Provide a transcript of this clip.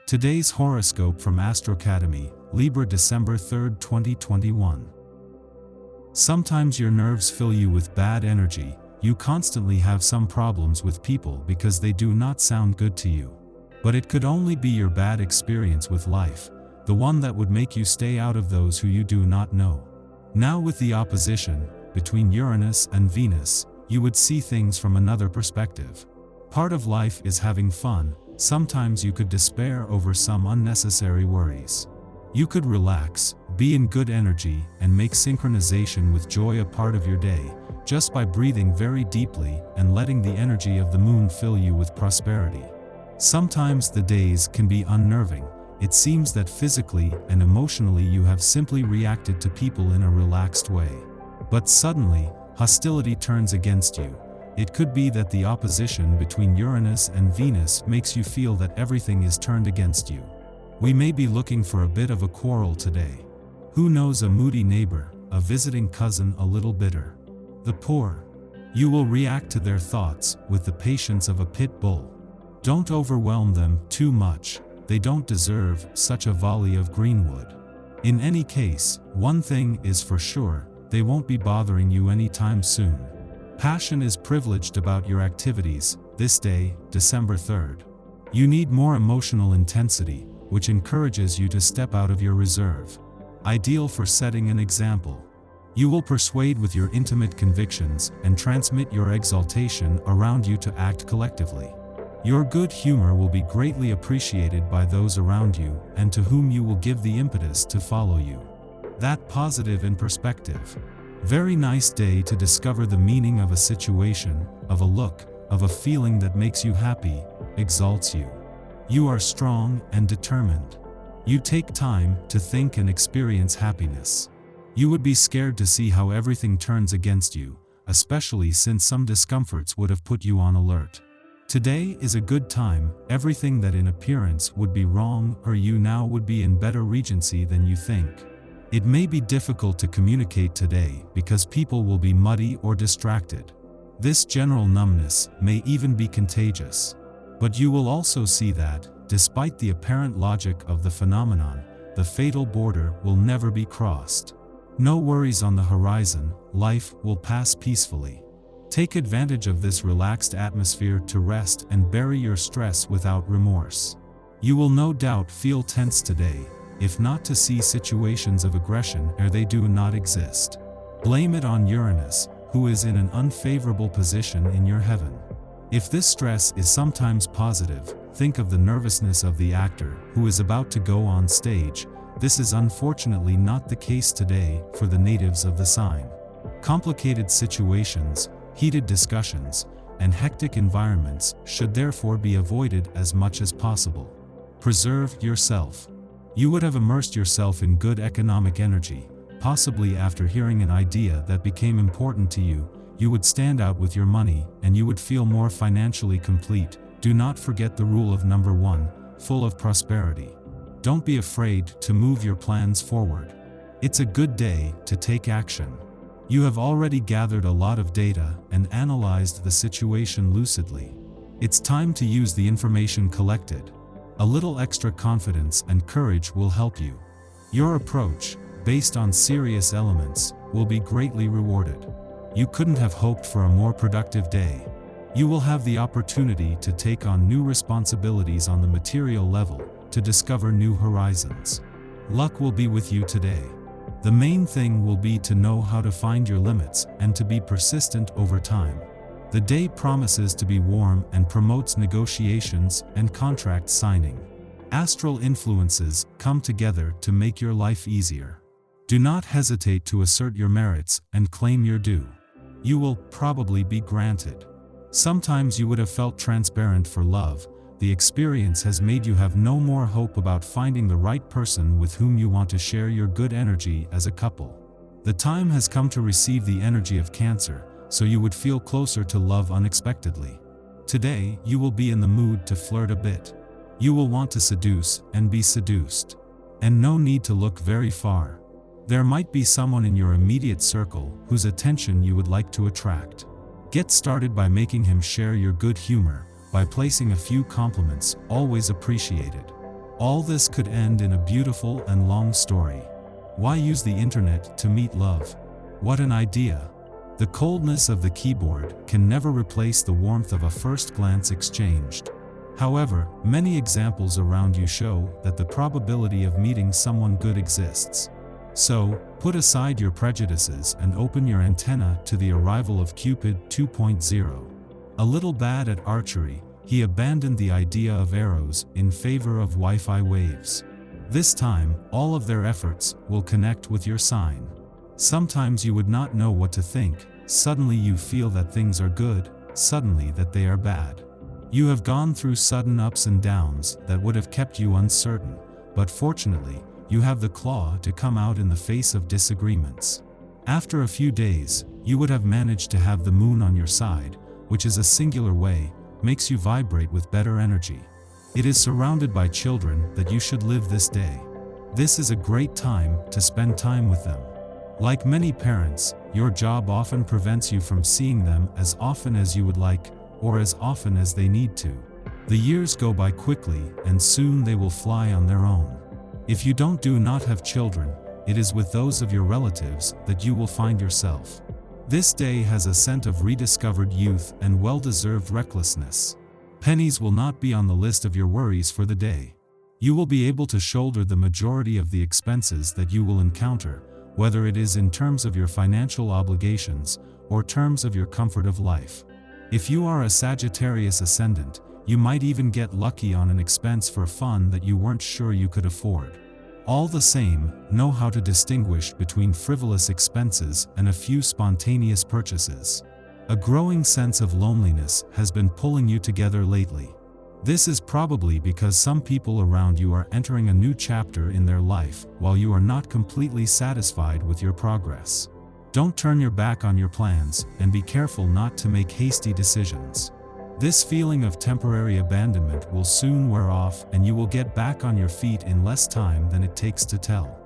Today's horoscope from Astrocademy, Libra December 3rd, 2021. Sometimes your nerves fill you with bad energy. You constantly have some problems with people because they do not sound good to you. But it could only be your bad experience with life, the one that would make you stay out of those who you do not know. Now with the opposition between Uranus and Venus, you would see things from another perspective. Part of life is having fun. Sometimes you could despair over some unnecessary worries. You could relax, be in good energy, and make synchronization with joy a part of your day, just by breathing very deeply and letting the energy of the moon fill you with prosperity. Sometimes the days can be unnerving. It seems that physically and emotionally you have simply reacted to people in a relaxed way. But suddenly, hostility turns against you. It could be that the opposition between Uranus and Venus makes you feel that everything is turned against you. We may be looking for a bit of a quarrel today. Who knows, a moody neighbor, a visiting cousin a little bitter. The poor. You will react to their thoughts with the patience of a pit bull. Don't overwhelm them too much. They don't deserve such a volley of greenwood. In any case, one thing is for sure, they won't be bothering you anytime soon. Passion is privileged about your activities this day, December 3rd. You need more emotional intensity, which encourages you to step out of your reserve. Ideal for setting an example. You will persuade with your intimate convictions and transmit your exaltation around you to act collectively. Your good humor will be greatly appreciated by those around you and to whom you will give the impetus to follow you. That positive in perspective. Very nice day to discover the meaning of a situation, of a look, of a feeling that makes you happy, exalts you. You are strong and determined. You take time to think and experience happiness. You would be scared to see how everything turns against you, especially since some discomforts would have put you on alert. Today is a good time. Everything that in appearance would be wrong or you now would be in better regency than you think. It may be difficult to communicate today because people will be muddy or distracted. This general numbness may even be contagious. But you will also see that, despite the apparent logic of the phenomenon, the fatal border will never be crossed. No worries on the horizon, life will pass peacefully. Take advantage of this relaxed atmosphere to rest and bury your stress without remorse. You will no doubt feel tense today, if not to see situations of aggression where they do not exist. Blame it on Uranus, who is in an unfavorable position in your heaven. If this stress is sometimes positive, think of the nervousness of the actor who is about to go on stage. This is unfortunately not the case today for the natives of the sign. Complicated situations, heated discussions, and hectic environments should therefore be avoided as much as possible. Preserve yourself. You would have immersed yourself in good economic energy, possibly after hearing an idea that became important to you. You would stand out with your money and you would feel more financially complete. Do not forget the rule of number 1, full of prosperity. Don't be afraid to move your plans forward. It's a good day to take action. You have already gathered a lot of data and analyzed the situation lucidly. It's time to use the information collected. A little extra confidence and courage will help you. Your approach, based on serious elements, will be greatly rewarded. You couldn't have hoped for a more productive day. You will have the opportunity to take on new responsibilities on the material level, to discover new horizons. Luck will be with you today. The main thing will be to know how to find your limits and to be persistent over time. The day promises to be warm and promotes negotiations and contract signing. Astral influences come together to make your life easier. Do not hesitate to assert your merits and claim your due. You will probably be granted. Sometimes you would have felt transparent for love. The experience has made you have no more hope about finding the right person with whom you want to share your good energy as a couple. The time has come to receive the energy of Cancer, so you would feel closer to love unexpectedly. Today, you will be in the mood to flirt a bit. You will want to seduce and be seduced. And no need to look very far. There might be someone in your immediate circle whose attention you would like to attract. Get started by making him share your good humor, by placing a few compliments, always appreciated. All this could end in a beautiful and long story. Why use the internet to meet love? What an idea! The coldness of the keyboard can never replace the warmth of a first glance exchanged. However, many examples around you show that the probability of meeting someone good exists. So, put aside your prejudices and open your antenna to the arrival of Cupid 2.0. A little bad at archery, he abandoned the idea of arrows in favor of Wi-Fi waves. This time, all of their efforts will connect with your sign. Sometimes you would not know what to think, suddenly you feel that things are good, suddenly that they are bad. You have gone through sudden ups and downs that would have kept you uncertain, but fortunately, you have the claw to come out in the face of disagreements. After a few days, you would have managed to have the moon on your side, which is a singular way, makes you vibrate with better energy. It is surrounded by children that you should live this day. This is a great time to spend time with them. Like many parents, your job often prevents you from seeing them as often as you would like, or as often as they need to. The years go by quickly, and soon they will fly on their own. If you do not have children, it is with those of your relatives that you will find yourself. This day has a scent of rediscovered youth and well-deserved recklessness. Pennies will not be on the list of your worries for the day. You will be able to shoulder the majority of the expenses that you will encounter, whether it is in terms of your financial obligations or terms of your comfort of life. If you are a Sagittarius ascendant, you might even get lucky on an expense for fun that you weren't sure you could afford. All the same, know how to distinguish between frivolous expenses and a few spontaneous purchases. A growing sense of loneliness has been pulling you together lately. This is probably because some people around you are entering a new chapter in their life while you are not completely satisfied with your progress. Don't turn your back on your plans, and be careful not to make hasty decisions. This feeling of temporary abandonment will soon wear off, and you will get back on your feet in less time than it takes to tell.